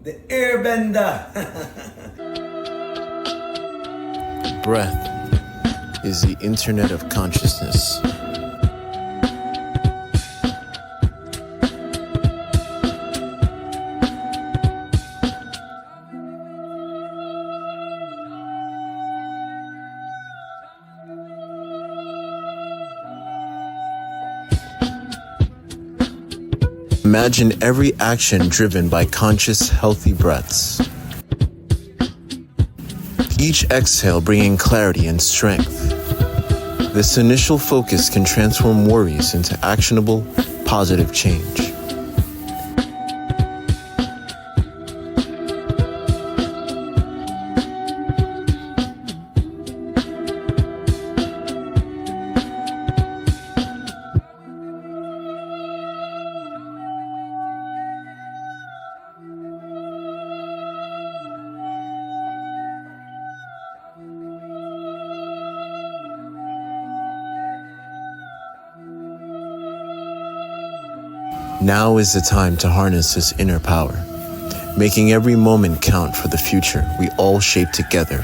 the airbender. Breath is the internet of consciousness. Imagine every action driven by conscious, healthy breaths. Each exhale bringing clarity and strength. This initial focus can transform worries into actionable, positive change. Now is the time to harness this inner power, making every moment count for the future we all shape together.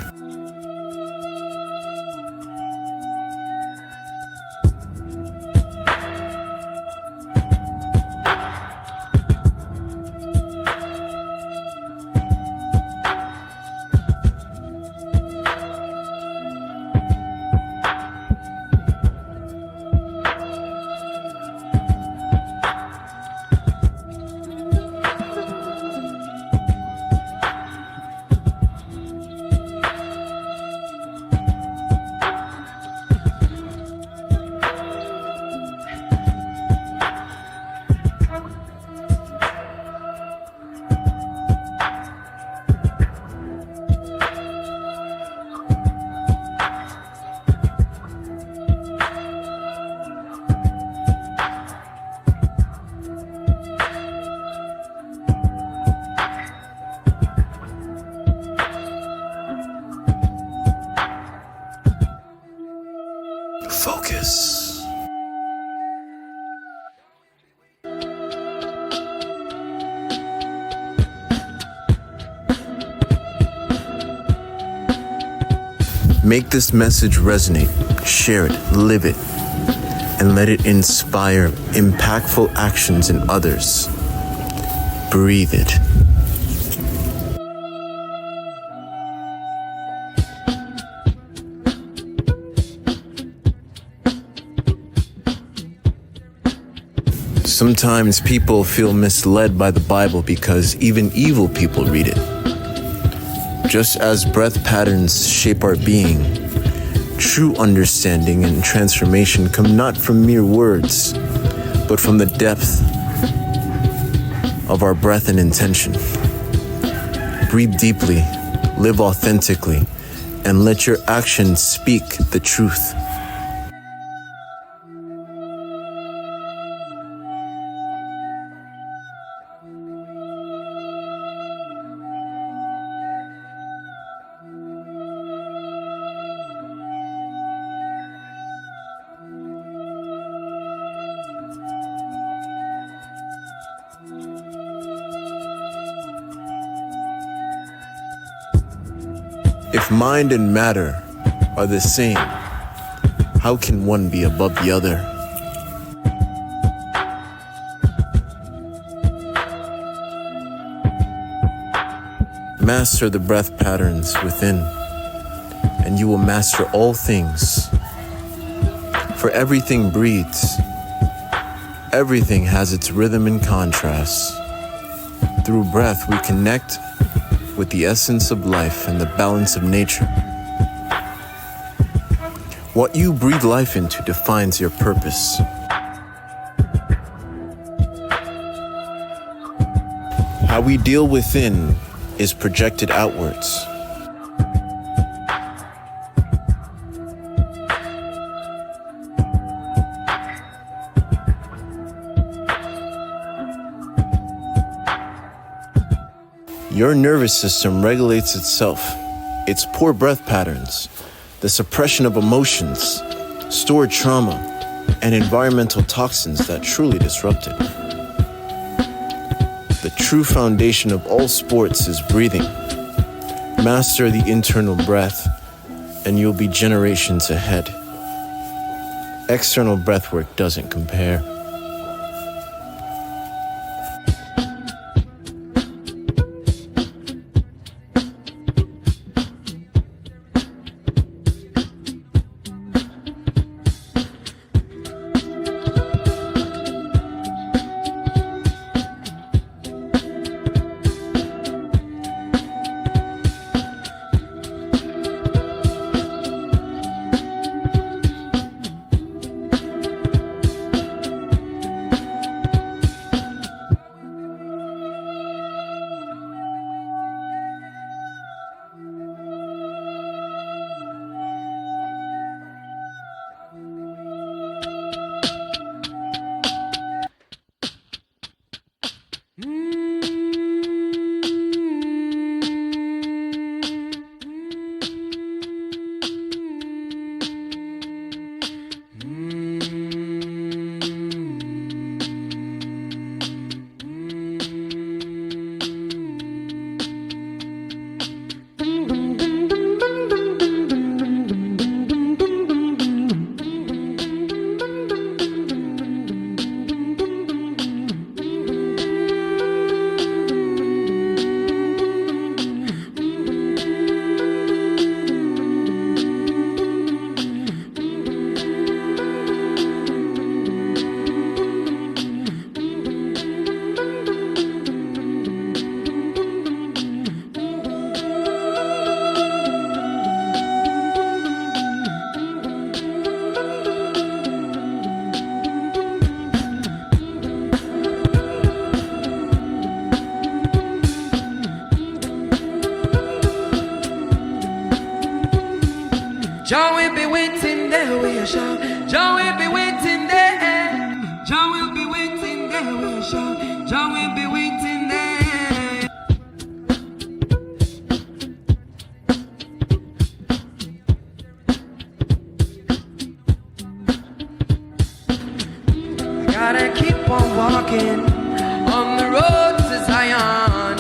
Focus. Make this message resonate, share it, live it, and let it inspire impactful actions in others. Breathe it. Sometimes people feel misled by the Bible because even evil people read it. Just as breath patterns shape our being, true understanding and transformation come not from mere words, but from the depth of our breath and intention. Breathe deeply, live authentically, and let your actions speak the truth. If mind and matter are the same, how can one be above the other? Master the breath patterns within, and you will master all things. For everything breathes. Everything has its rhythm and contrast. Through breath, we connect with the essence of life and the balance of nature. What you breathe life into defines your purpose. How we deal within is projected outwards. Your nervous system regulates itself. Its poor breath patterns, the suppression of emotions, stored trauma, and environmental toxins that truly disrupt it. The true foundation of all sports is breathing. Master the internal breath, and you'll be generations ahead. External breathwork doesn't compare. Jah will be waiting there, we shall. Jah will be waiting there. Jah will be waiting there, we shall. Jah will be waiting there. I gotta keep on walking on the road to Zion.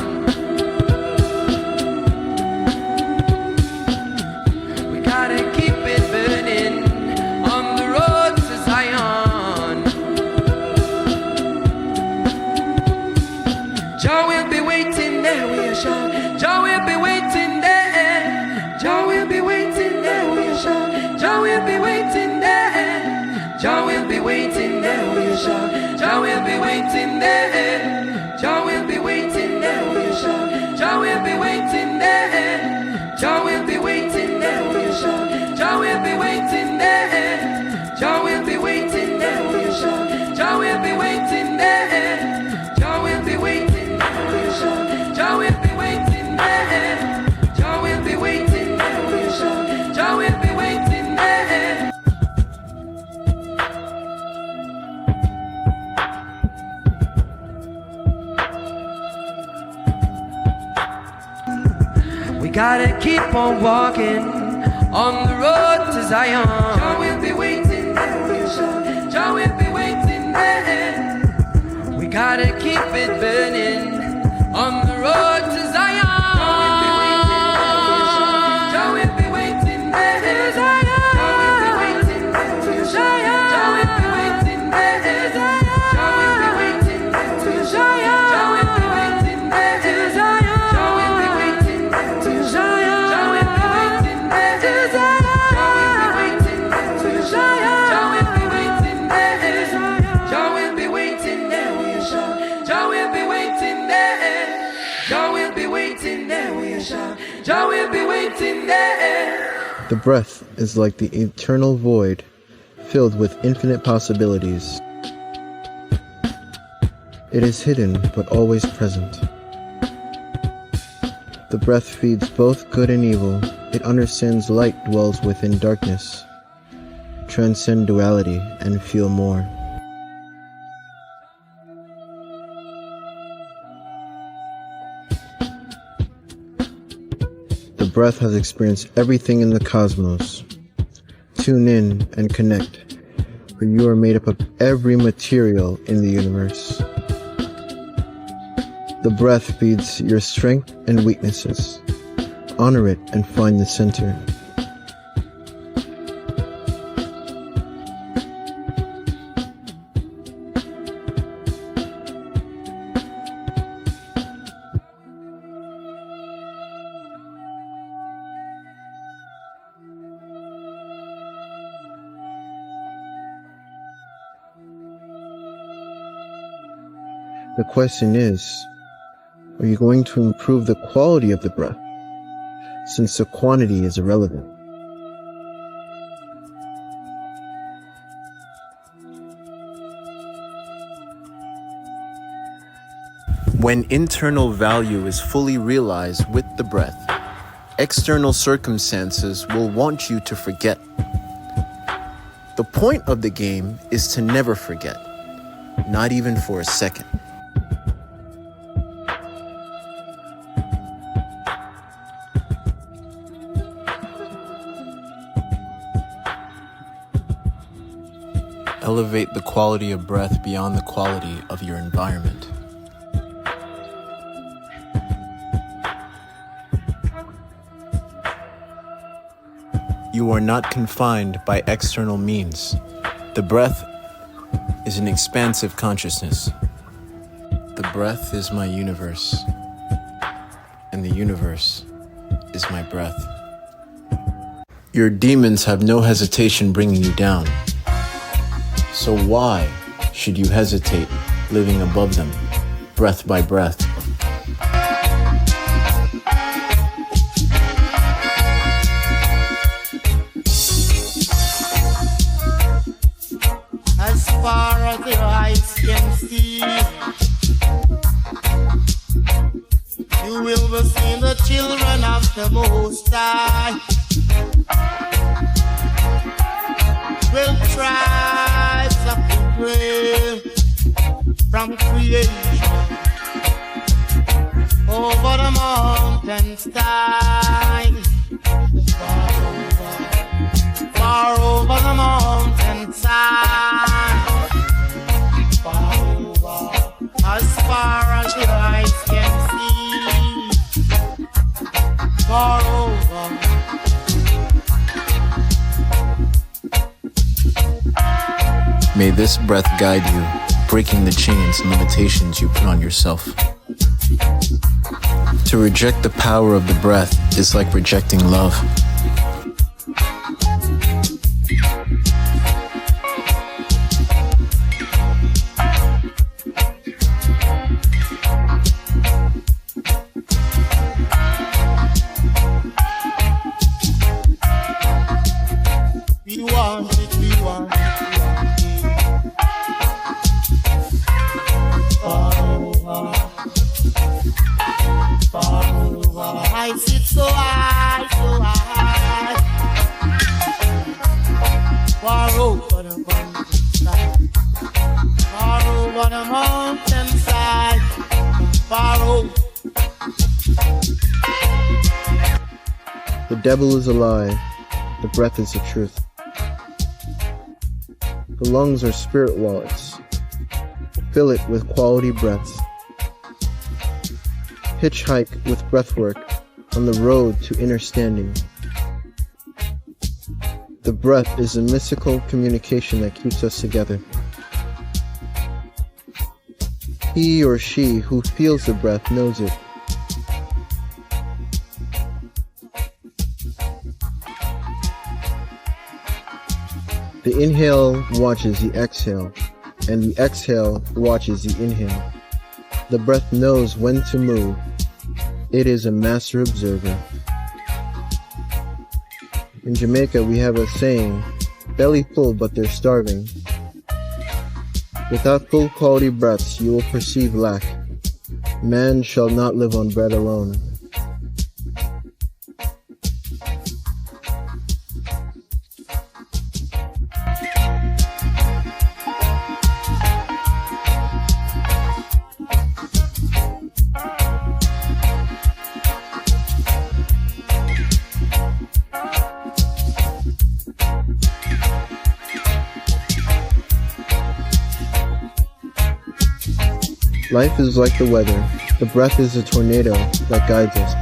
Jah will be waiting there, we shall. Jah will be waiting there. Jah will be waiting there, we shall. Jah will be waiting there. Jah will be waiting there, we shall. Jah will be waiting there. Jah will be waiting there, we shall. Jah will be waiting there. Jah will be waiting there, we shall. Jah will be waiting there. Jah will be waiting there, we shall. Jah will be waiting there. Jah will be waiting. Jah will be waiting there. Jah will be waiting there. Jah will be waiting there. We gotta keep on walking on the road to Zion. Jah will be waiting there. Jah will be waiting there. We gotta keep it burning on the road to Zion. Jah will be waiting there. Jah will be waiting there. Jah will be waiting there. Jah will be waiting there. Jah will be waiting there. Jah will be waiting there. Jah will be waiting there. Jah will be waiting there. Jah will be waiting there. Jah will be waiting there. Jah will be waiting there. Jah will be waiting there, we shall. Jah will be waiting there. The breath is like the eternal void, filled with infinite possibilities. It is hidden, but always present. The breath feeds both good and evil. It understands light dwells within darkness. Transcend duality and feel more. The breath has experienced everything in the cosmos. Tune in and connect, for you are made up of every material in the universe. The breath feeds your strength and weaknesses. Honor it and find the center. The question is, are you going to improve the quality of the breath, since the quantity is irrelevant? When internal value is fully realized with the breath, external circumstances will want you to forget. The point of the game is to never forget, not even for a second. Elevate the quality of breath beyond the quality of your environment. You are not confined by external means. The breath is an expansive consciousness. The breath is my universe, and the universe is my breath. Your demons have no hesitation bringing you down. So why should you hesitate living above them, breath by breath? As far as the eyes can see, you will be seeing the children of the Most High. Will tribes of Israel from creation over the mountains side, far over the mountain side, as far as your eyes can see, far over. May this breath guide you, breaking the chains and limitations you put on yourself. To reject the power of the breath is like rejecting love. We want it, we want it. I sit so high, so high. Far over the mountainside, far over the mountainside, far over. The devil is a lie, the breath is the truth. The lungs are spirit wallets. Fill it with quality breaths. Hitchhike with breathwork on the road to inner standing. The breath is a mystical communication that keeps us together. He or she who feels the breath knows it. The inhale watches the exhale, and the exhale watches the inhale. The breath knows when to move. It is a master observer. In Jamaica, we have a saying, belly full but they're starving. Without full quality breaths, you will perceive lack. Man shall not live on bread alone. Life is like the weather. The breath is a tornado that guides us.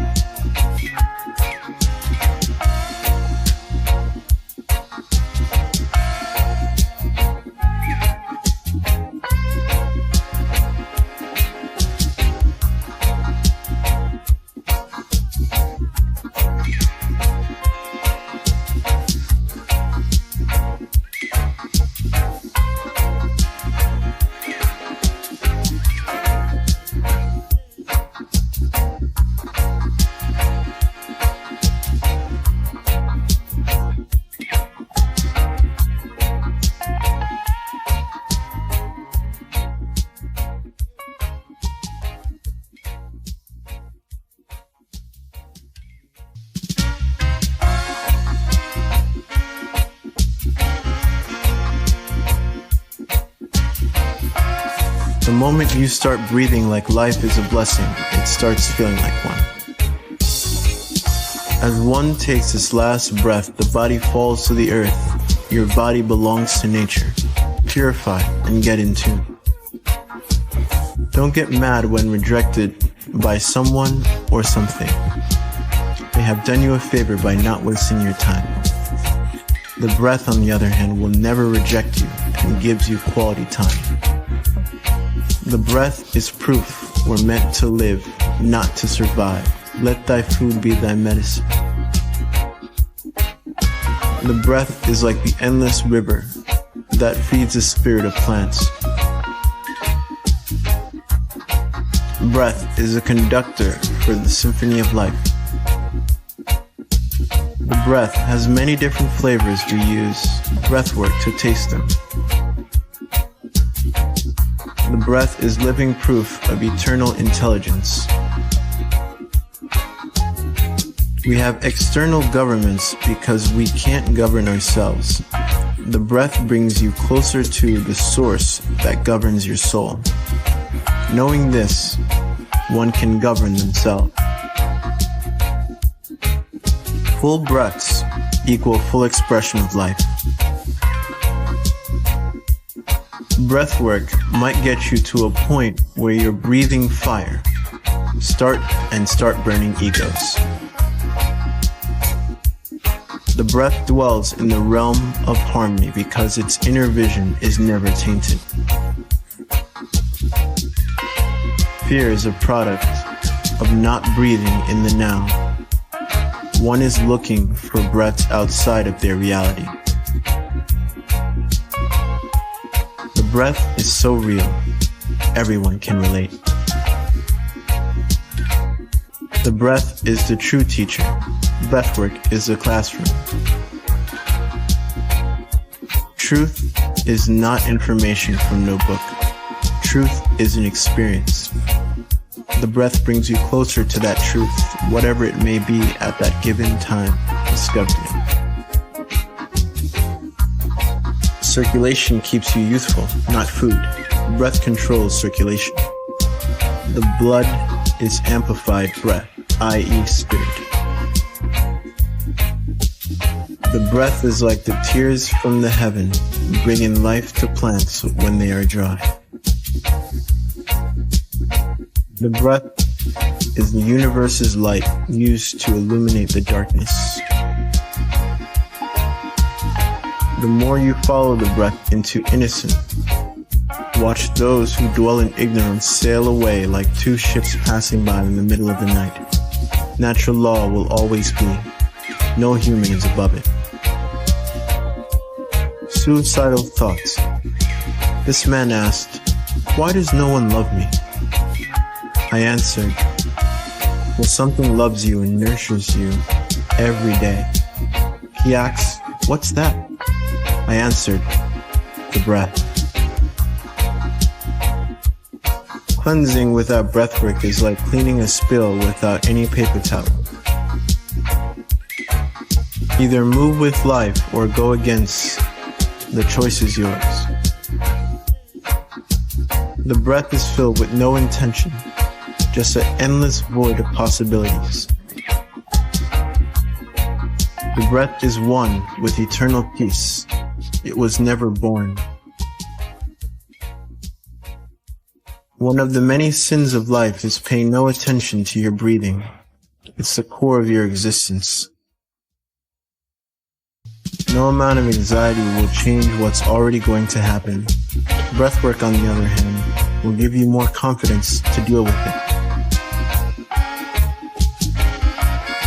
The moment you start breathing like life is a blessing, it starts feeling like one. As one takes its last breath, the body falls to the earth. Your body belongs to nature. Purify and get in tune. Don't get mad when rejected by someone or something. They have done you a favor by not wasting your time. The breath, on the other hand, will never reject you and gives you quality time. The breath is proof we're meant to live, not to survive. Let thy food be thy medicine. The breath is like the endless river that feeds the spirit of plants. Breath is a conductor for the symphony of life. The breath has many different flavors. We use breathwork to taste them. The breath is living proof of eternal intelligence. We have external governments because we can't govern ourselves. The breath brings you closer to the source that governs your soul. Knowing this, one can govern themselves. Full breaths equal full expression of life. Breathwork might get you to a point where you're breathing fire. Start burning egos. The breath dwells in the realm of harmony because its inner vision is never tainted. Fear is a product of not breathing in the now. One is looking for breaths outside of their reality. The breath is so real, everyone can relate. The breath is the true teacher. Breathwork is the classroom. Truth is not information from no book. Truth is an experience. The breath brings you closer to that truth, whatever it may be at that given time, discovering it. Circulation keeps you youthful, not food. Breath controls circulation. The blood is amplified breath, i.e. spirit. The breath is like the tears from the heaven, bringing life to plants when they are dry. The breath is the universe's light used to illuminate the darkness. The more you follow the breath into innocence, watch those who dwell in ignorance sail away like two ships passing by in the middle of the night. Natural law will always be. No human is above it. Suicidal thoughts. This man asked, "Why does no one love me?" I answered, "Well, something loves you and nurtures you every day." He asks, "What's that?" I answered, "The breath." Cleansing without breathwork is like cleaning a spill without any paper towel. Either move with life or go against. The choice is yours. The breath is filled with no intention, just an endless void of possibilities. The breath is one with eternal peace. It was never born. One of the many sins of life is paying no attention to your breathing. It's the core of your existence. No amount of anxiety will change what's already going to happen. Breathwork, on the other hand, will give you more confidence to deal with it.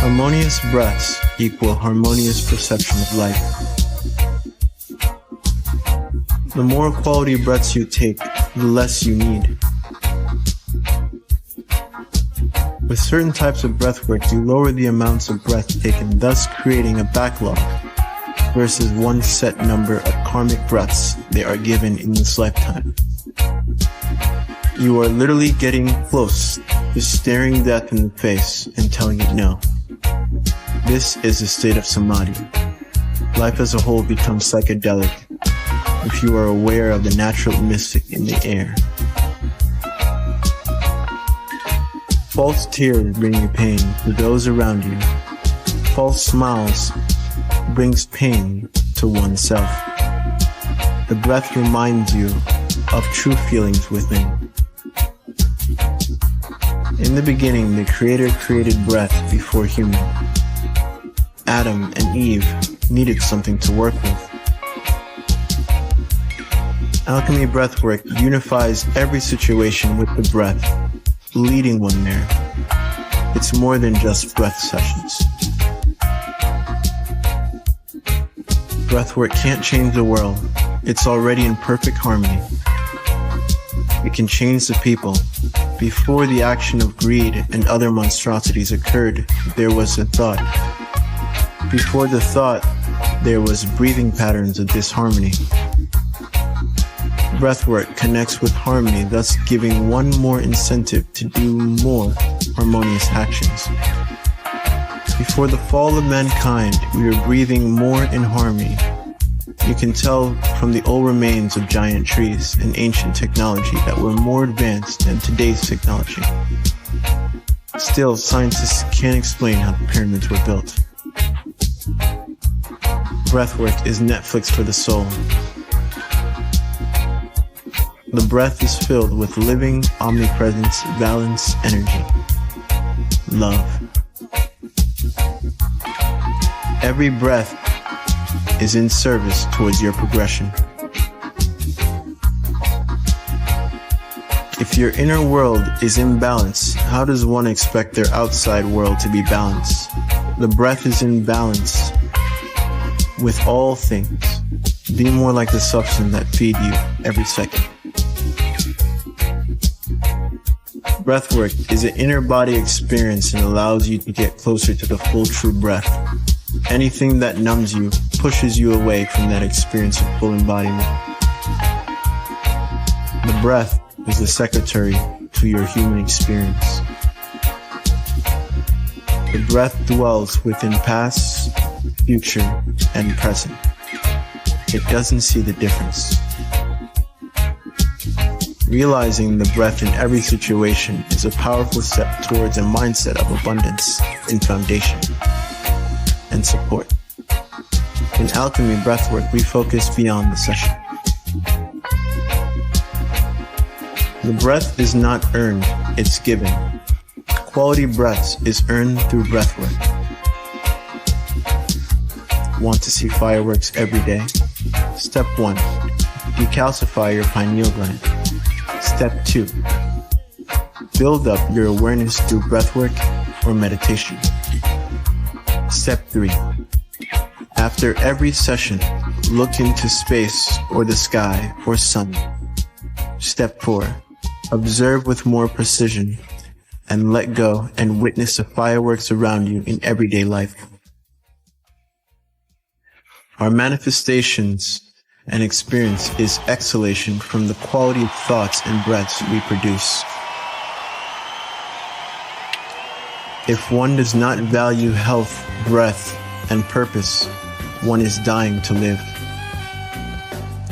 Harmonious breaths equal harmonious perception of life. The more quality breaths you take, the less you need. With certain types of breathwork, you lower the amounts of breath taken, thus creating a backlog versus one set number of karmic breaths they are given in this lifetime. You are literally getting close to staring death in the face and telling it no. This is a state of samadhi. Life as a whole becomes psychedelic if you are aware of the natural mystic in the air. False tears bring you pain to those around you. False smiles brings pain to oneself. The breath reminds you of true feelings within. In the beginning, the Creator created breath before human. Adam and Eve needed something to work with. Alchemy breathwork unifies every situation with the breath, leading one there. It's more than just breath sessions. Breathwork can't change the world. It's already in perfect harmony. It can change the people. Before the action of greed and other monstrosities occurred, there was a thought. Before the thought, there was breathing patterns of disharmony. Breathwork connects with harmony, thus giving one more incentive to do more harmonious actions. Before the fall of mankind, we were breathing more in harmony. You can tell from the old remains of giant trees and ancient technology that were more advanced than today's technology. Still, scientists can't explain how the pyramids were built. Breathwork is Netflix for the soul. The breath is filled with living, omnipresence, balance, energy, love. Every breath is in service towards your progression. If your inner world is in balance, how does one expect their outside world to be balanced? The breath is in balance with all things. Be more like the substance that feed you every second. Breathwork is an inner body experience and allows you to get closer to the full true breath. Anything that numbs you pushes you away from that experience of full embodiment. The breath is the secretary to your human experience. The breath dwells within past, future, and present. It doesn't see the difference. Realizing the breath in every situation is a powerful step towards a mindset of abundance and foundation and support. In alchemy breathwork, we focus beyond the session. The breath is not earned, it's given. Quality breaths is earned through breathwork. Want to see fireworks every day? Step 1. Decalcify your pineal gland. Step 2. Build up your awareness through breathwork or meditation. Step 3. After every session, look into space or the sky or sun. Step 4. Observe with more precision and let go and witness the fireworks around you in everyday life. Our manifestations and experience is exhalation from the quality of thoughts and breaths we produce. If one does not value health, breath, and purpose, one is dying to live.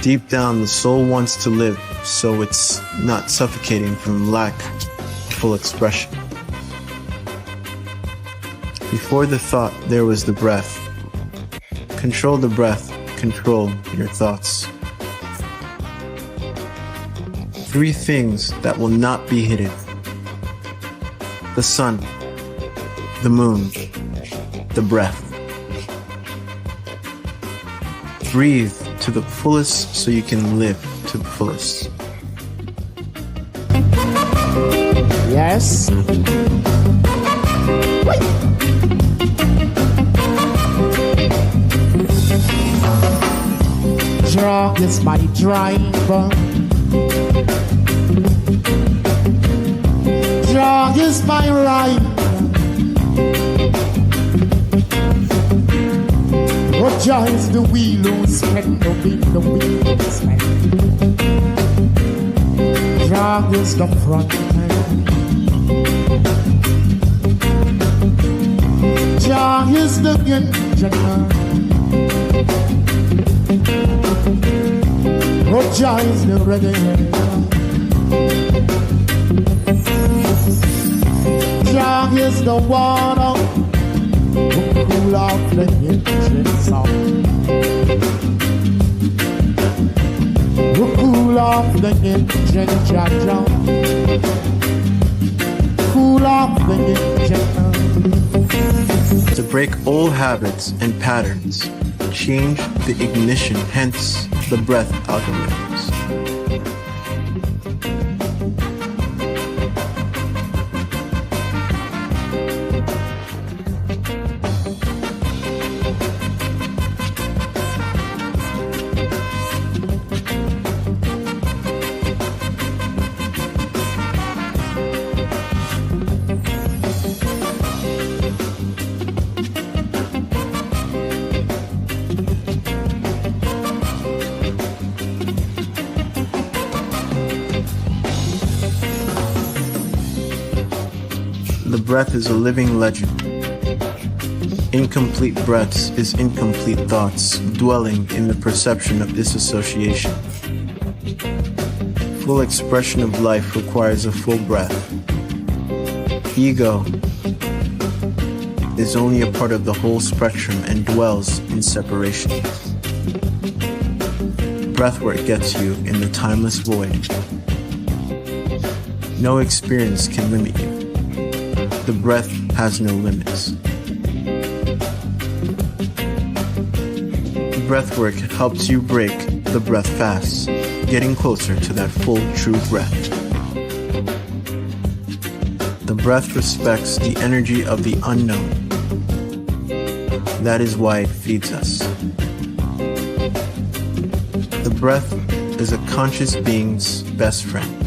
Deep down, the soul wants to live, so it's not suffocating from lack of full expression. Before the thought, there was the breath. Control the breath, control your thoughts. three things that will not be hidden: the sun, the moon, the breath. Breathe to the fullest so you can live to the fullest. Yes. Drug is my driver. Drug is my rider. What drives the wheel, who spin the wheel, spin. Drug is the front end. Drug is the engine. What drives the reggae? Drug is the water. Who cool off the engine sound? Who cool off the engine, Jaja? Cool off the engine. To break old habits and patterns, change the ignition, hence the breath algorithms. The breath is a living legend. Incomplete breaths is incomplete thoughts dwelling in the perception of disassociation. Full expression of life requires a full breath. Ego is only a part of the whole spectrum and dwells in separation. Breathwork gets you in the timeless void. No experience can limit you. The breath has no limits. Breathwork helps you break the breath fast, getting closer to that full true breath. The breath respects the energy of the unknown. That is why it feeds us. The breath is a conscious being's best friend.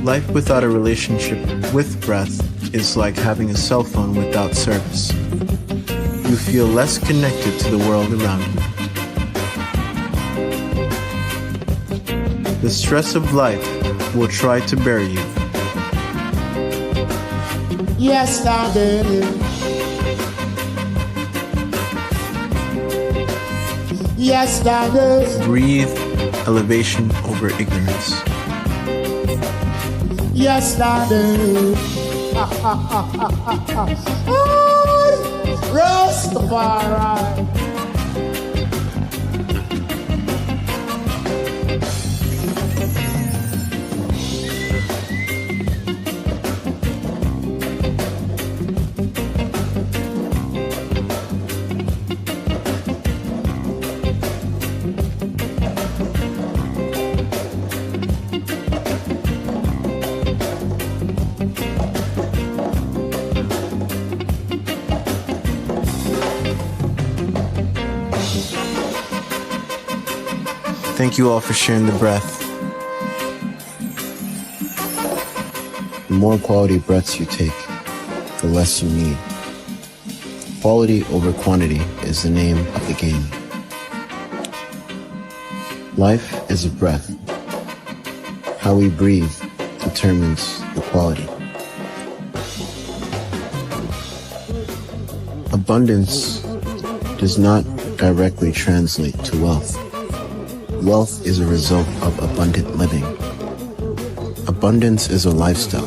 Life without a relationship with breath is like having a cell phone without service. You feel less connected to the world around you. The stress of life will try to bury you. Yes, I did. Yes, I did. Breathe elevation over ignorance. Yes, I did. Rastafari. Thank you all for sharing the breath. The more quality breaths you take, the less you need. Quality over quantity is the name of the game. Life is a breath. How we breathe determines the quality. Abundance does not directly translate to wealth. Wealth is a result of abundant living. Abundance is a lifestyle.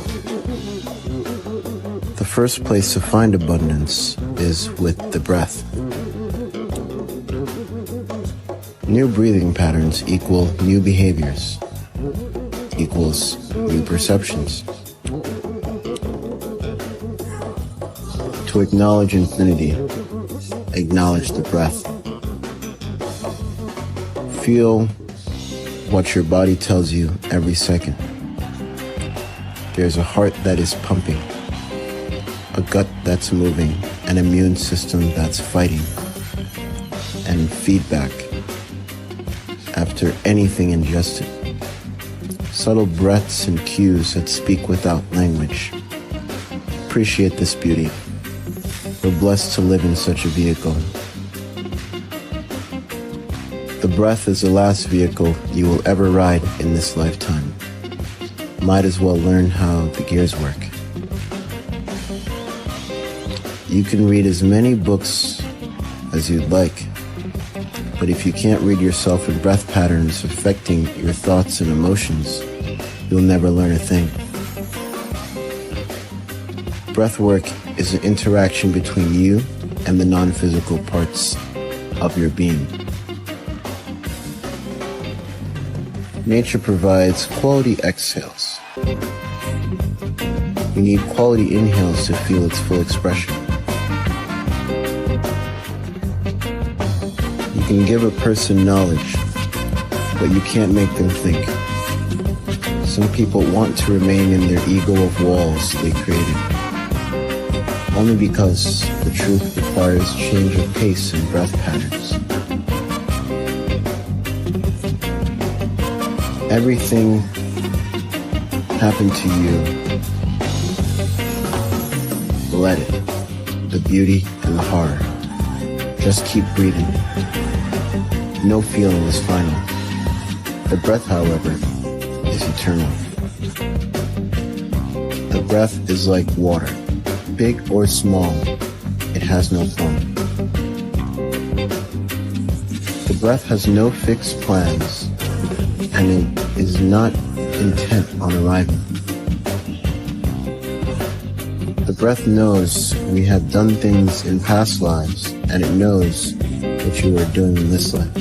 The first place to find abundance is with the breath. New breathing patterns equal new behaviors, equals new perceptions. To acknowledge infinity, acknowledge the breath. Feel what your body tells you every second. There's a heart that is pumping, a gut that's moving, an immune system that's fighting, and feedback after anything ingested. Subtle breaths and cues that speak without language. Appreciate this beauty. We're blessed to live in such a vehicle. The breath is the last vehicle you will ever ride in this lifetime. Might as well learn how the gears work. You can read as many books as you'd like, but if you can't read yourself in breath patterns affecting your thoughts and emotions, you'll never learn a thing. Breath work is an interaction between you and the non-physical parts of your being. Nature provides quality exhales. You need quality inhales to feel its full expression. You can give a person knowledge, but you can't make them think. Some people want to remain in their ego of walls they created, only because the truth requires change of pace and breath patterns. Everything happened to you. Let it. The beauty and the horror. Just keep breathing. No feeling is final. The breath, however, is eternal. The breath is like water. Big or small, it has no form. The breath has no fixed plans, and it is not intent on arriving. The breath knows we have done things in past lives, and it knows what you are doing in this life.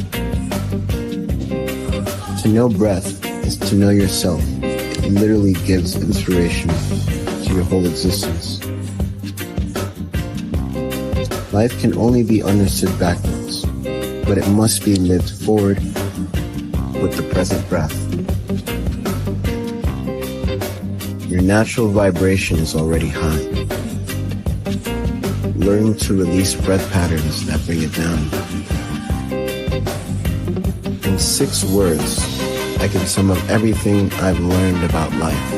To know breath is to know yourself. It literally gives inspiration to your whole existence. Life can only be understood backwards, but it must be lived forward with the present breath. Your natural vibration is already high. Learn to release breath patterns that bring it down. In 6 words, I can sum up everything I've learned about life.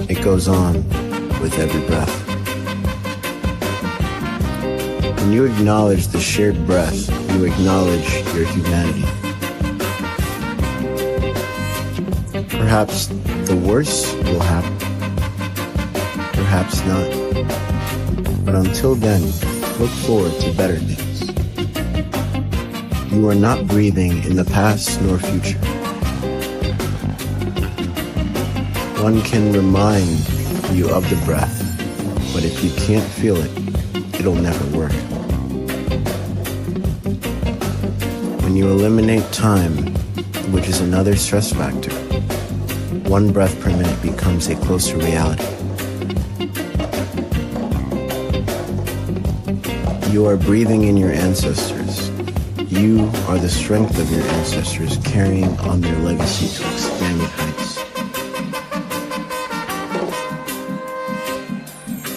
It goes on with every breath. When you acknowledge the shared breath, you acknowledge your humanity. Perhaps the worst will happen. Perhaps not. But until then, look forward to better things. You are not breathing in the past nor future. One can remind you of the breath, but if you can't feel it, it'll never work. When you eliminate time, which is another stress factor, 1 breath per minute becomes a closer reality. You are breathing in your ancestors. You are the strength of your ancestors carrying on their legacy to expanded heights.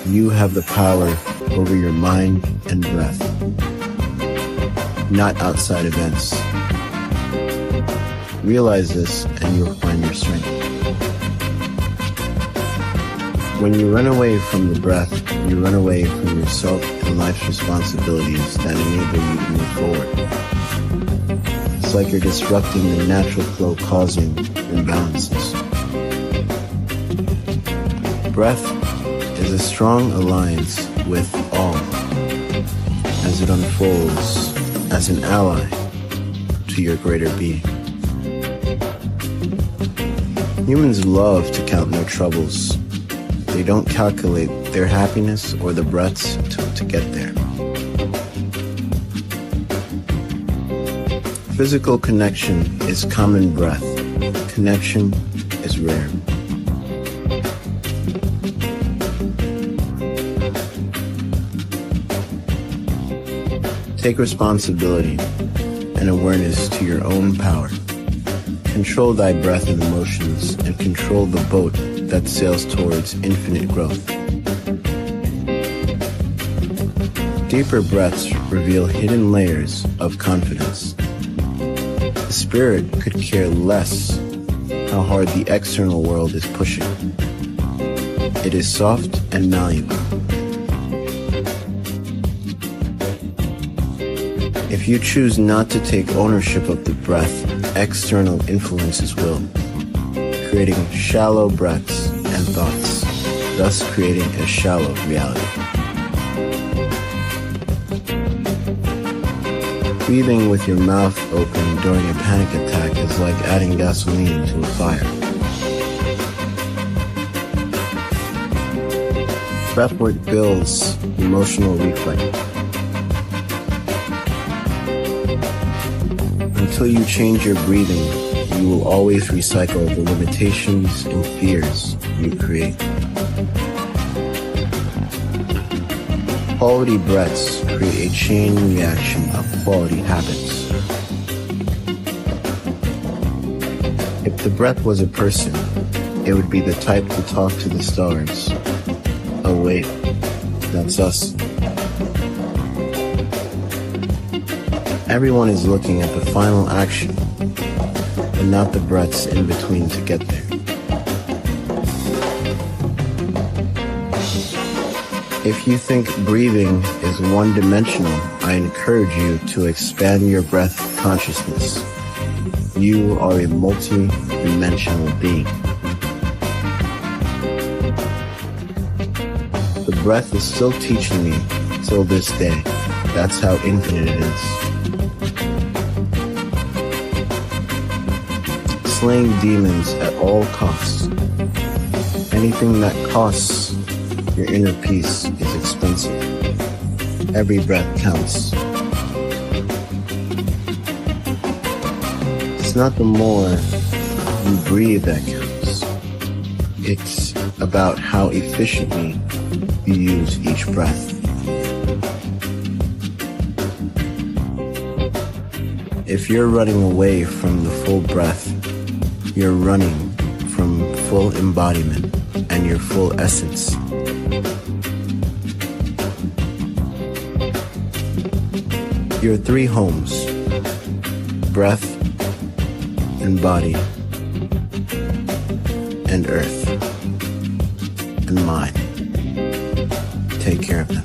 You have the power over your mind and breath, not outside events. Realize this and you'll find your strength. When you run away from the breath, you run away from yourself and life's responsibilities that enable you to move forward. It's like you're disrupting the natural flow, causing imbalances. Breath is a strong alliance with all as it unfolds as an ally to your greater being. Humans love to count their troubles. They don't calculate their happiness or the breaths to get there. Physical connection is common breath. Connection is rare. Take responsibility and awareness to your own power. Control thy breath and emotions, and control the boat that sails towards infinite growth. Deeper breaths reveal hidden layers of confidence. The spirit could care less how hard the external world is pushing. It is soft and malleable. If you choose not to take ownership of the breath, external influences will, creating shallow breaths and thoughts, thus creating a shallow reality. Breathing with your mouth open during a panic attack is like adding gasoline to a fire. Breathwork builds emotional reflex. Until you change your breathing, you will always recycle the limitations and fears you create. Quality breaths create a chain reaction of quality habits. If the breath was a person, it would be the type to talk to the stars. Oh wait, that's us. Everyone is looking at the final action, but not the breaths in between to get there. If you think breathing is one-dimensional, I encourage you to expand your breath consciousness. You are a multi-dimensional being. The breath is still teaching me till this day. That's how infinite it is. Slaying demons at all costs. Anything that costs your inner peace is expensive. Every breath counts. It's not the more you breathe that counts. It's about how efficiently you use each breath. If you're running away from the full breath, you're running from full embodiment and your full essence. Your three homes: breath and body and earth and mind. Take care of them.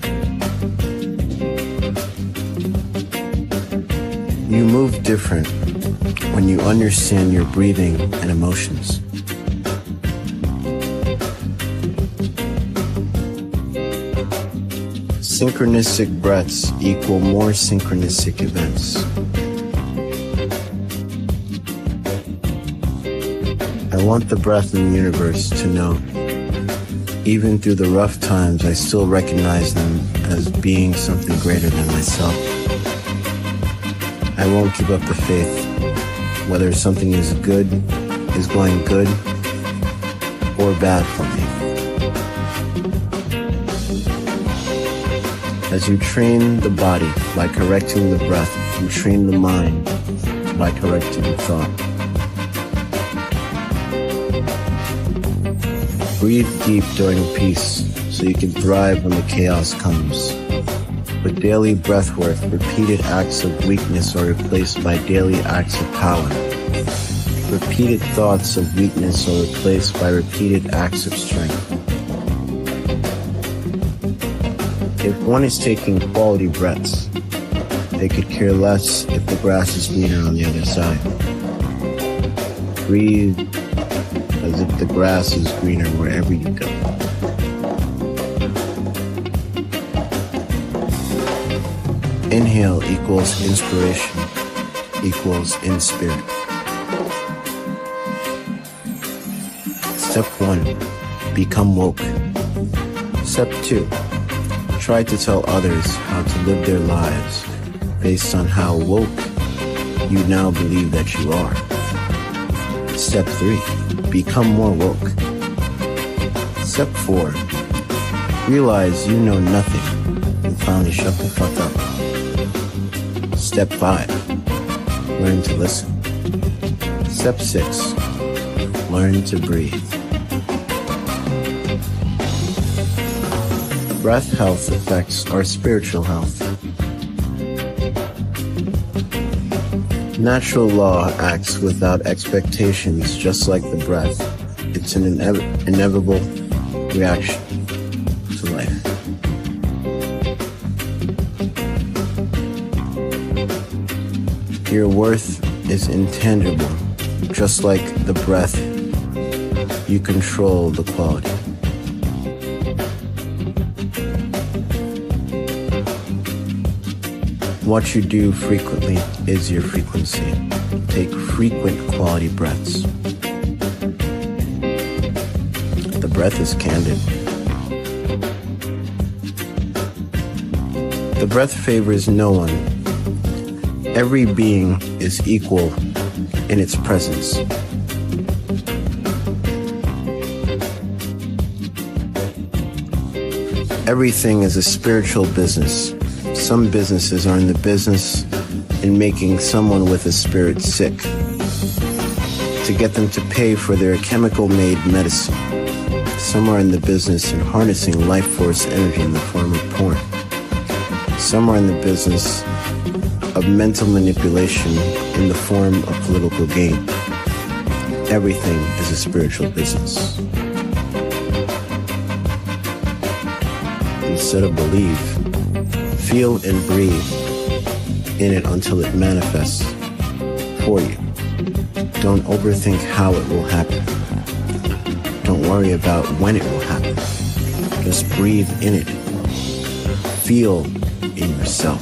You move different when you understand your breathing and emotions. Synchronistic breaths equal more synchronistic events. I want the breath in the universe to know, even through the rough times, I still recognize them as being something greater than myself. I won't give up the faith, whether something is going good, or bad for me. As you train the body by correcting the breath, you train the mind by correcting the thought. Breathe deep during peace so you can thrive when the chaos comes. With daily breathwork, repeated acts of weakness are replaced by daily acts of power. Repeated thoughts of weakness are replaced by repeated acts of strength. If one is taking quality breaths, they could care less if the grass is greener on the other side. Breathe as if the grass is greener wherever you go. Inhale equals inspiration equals in spirit. Step 1, become woke. Step 2, try to tell others how to live their lives based on how woke you now believe that you are. Step 3, become more woke. Step 4, realize you know nothing and finally shut the fuck up. Step 5, learn to listen. Step 6, learn to breathe. Breath health affects our spiritual health. Natural law acts without expectations, just like the breath. It's an inevitable reaction to life. Your worth is intangible, just like the breath. You control the quality. What you do frequently is your frequency. Take frequent quality breaths. The breath is candid. The breath favors no one. Every being is equal in its presence. Everything is a spiritual business. Some businesses are in the business in making someone with a spirit sick to get them to pay for their chemical-made medicine. Some are in the business in harnessing life force energy in the form of porn. Some are in the business of mental manipulation in the form of political gain. Everything is a spiritual business. Instead of believe, feel and breathe in it until it manifests for you. Don't overthink how it will happen. Don't worry about when it will happen. Just breathe in it. Feel in yourself.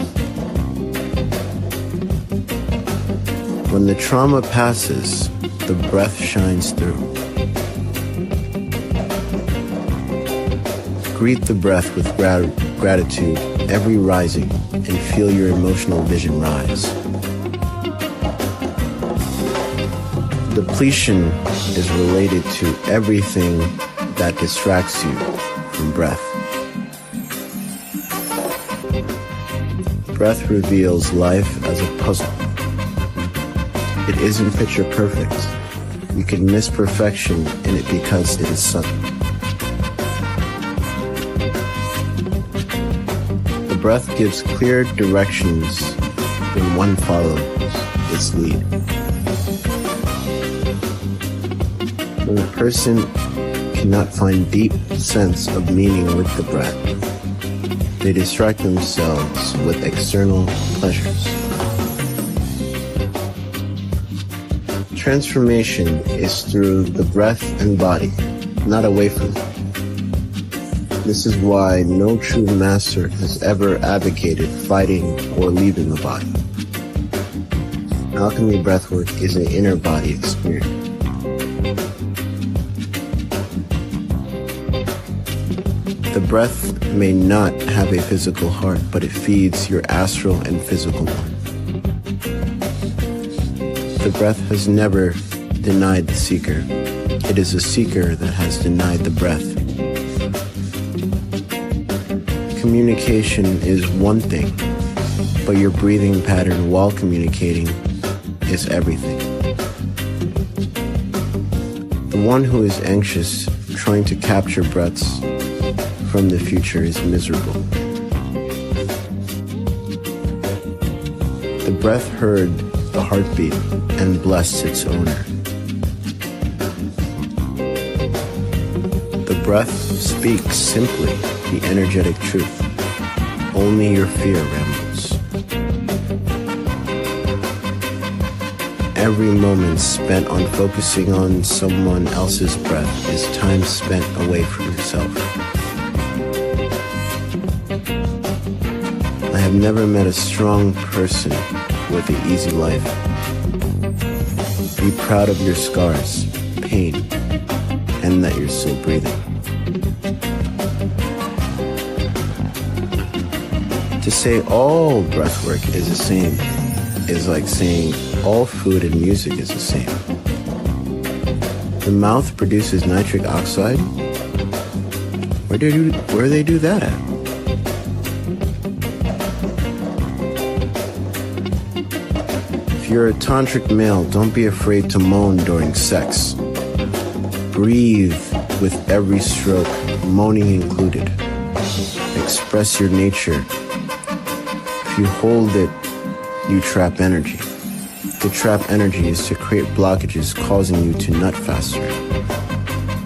When the trauma passes, the breath shines through. Greet the breath with gratitude every rising and feel your emotional vision rise. Depletion is related to everything that distracts you from breath. Breath reveals life as a puzzle. It isn't picture perfect. You can miss perfection in it because it is subtle. The breath gives clear directions when one follows its lead. When a person cannot find deep sense of meaning with the breath, they distract themselves with external pleasures. Transformation is through the breath and body, not away from it. This is why no true master has ever advocated fighting or leaving the body. Alchemy breathwork is an inner body experience. The breath may not have a physical heart, but it feeds your astral and physical one. The breath has never denied the seeker. It is the seeker that has denied the breath. Communication is one thing, but your breathing pattern while communicating is everything. The one who is anxious, trying to capture breaths from the future is miserable. The breath heard the heartbeat and blessed its owner. The breath speaks simply the energetic truth. Only your fear rambles. Every moment spent on focusing on someone else's breath is time spent away from yourself. I have never met a strong person with an easy life. Be proud of your scars, pain, and that you're still breathing. To say all breathwork is the same is like saying All food and music is the same. The mouth produces nitric oxide. Where do they do that at? If you're a tantric male, don't be afraid to moan during sex. Breathe with every stroke, moaning included. Express your nature. If you hold it, you trap energy. To trap energy is to create blockages causing you to nut faster.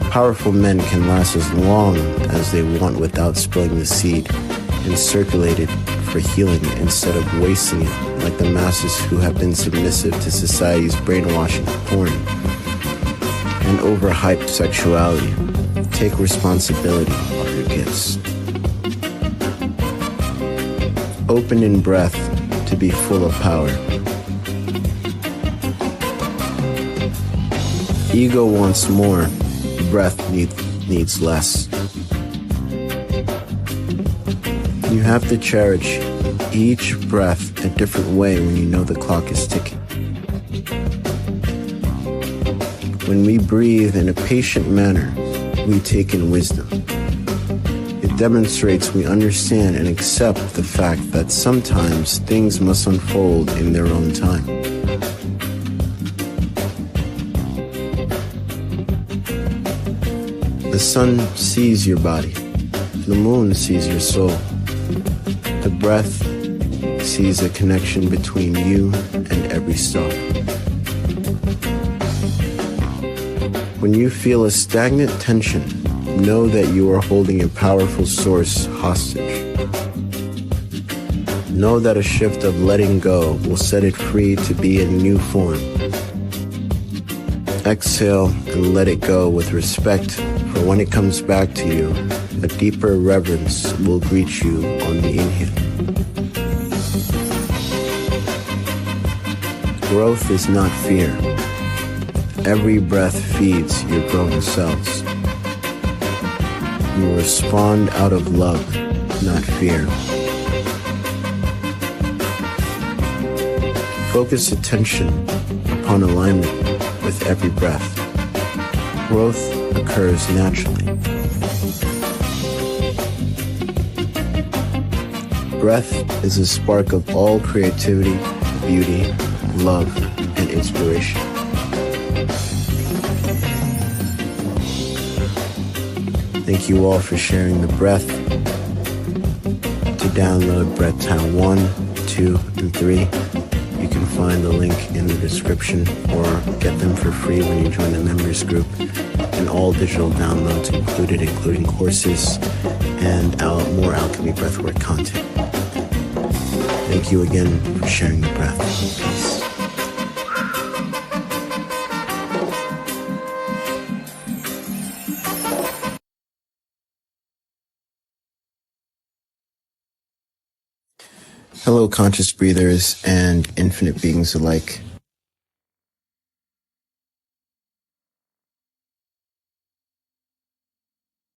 Powerful men can last as long as they want without spilling the seed and circulate it for healing instead of wasting it like the masses who have been submissive to society's brainwashing of porn and overhyped sexuality. Take responsibility of your gifts. Open in breath to be full of power. Ego wants more, breath needs less. You have to cherish each breath a different way when you know the clock is ticking. When we breathe in a patient manner, we take in wisdom. It demonstrates we understand and accept the fact that sometimes things must unfold in their own time. The sun sees your body. The moon sees your soul. The breath sees a connection between you and every star. When you feel a stagnant tension, know that you are holding a powerful source hostage. Know that a shift of letting go will set it free to be in new form. Exhale and let it go with respect, for when it comes back to you, a deeper reverence will greet you on the inhale. Growth is not fear. Every breath feeds your growing cells. You respond out of love, not fear. Focus attention upon alignment with every breath. Growth occurs naturally. Breath is a spark of all creativity, beauty, love, and inspiration. Thank you all for sharing the breath. To download Breath Time 1, 2, and 3, you can find the link in the description or get them for free when you join the members group, and all digital downloads included, including courses and more alchemy breathwork content. Thank you again for sharing the breath. Peace. Hello, conscious breathers and infinite beings alike.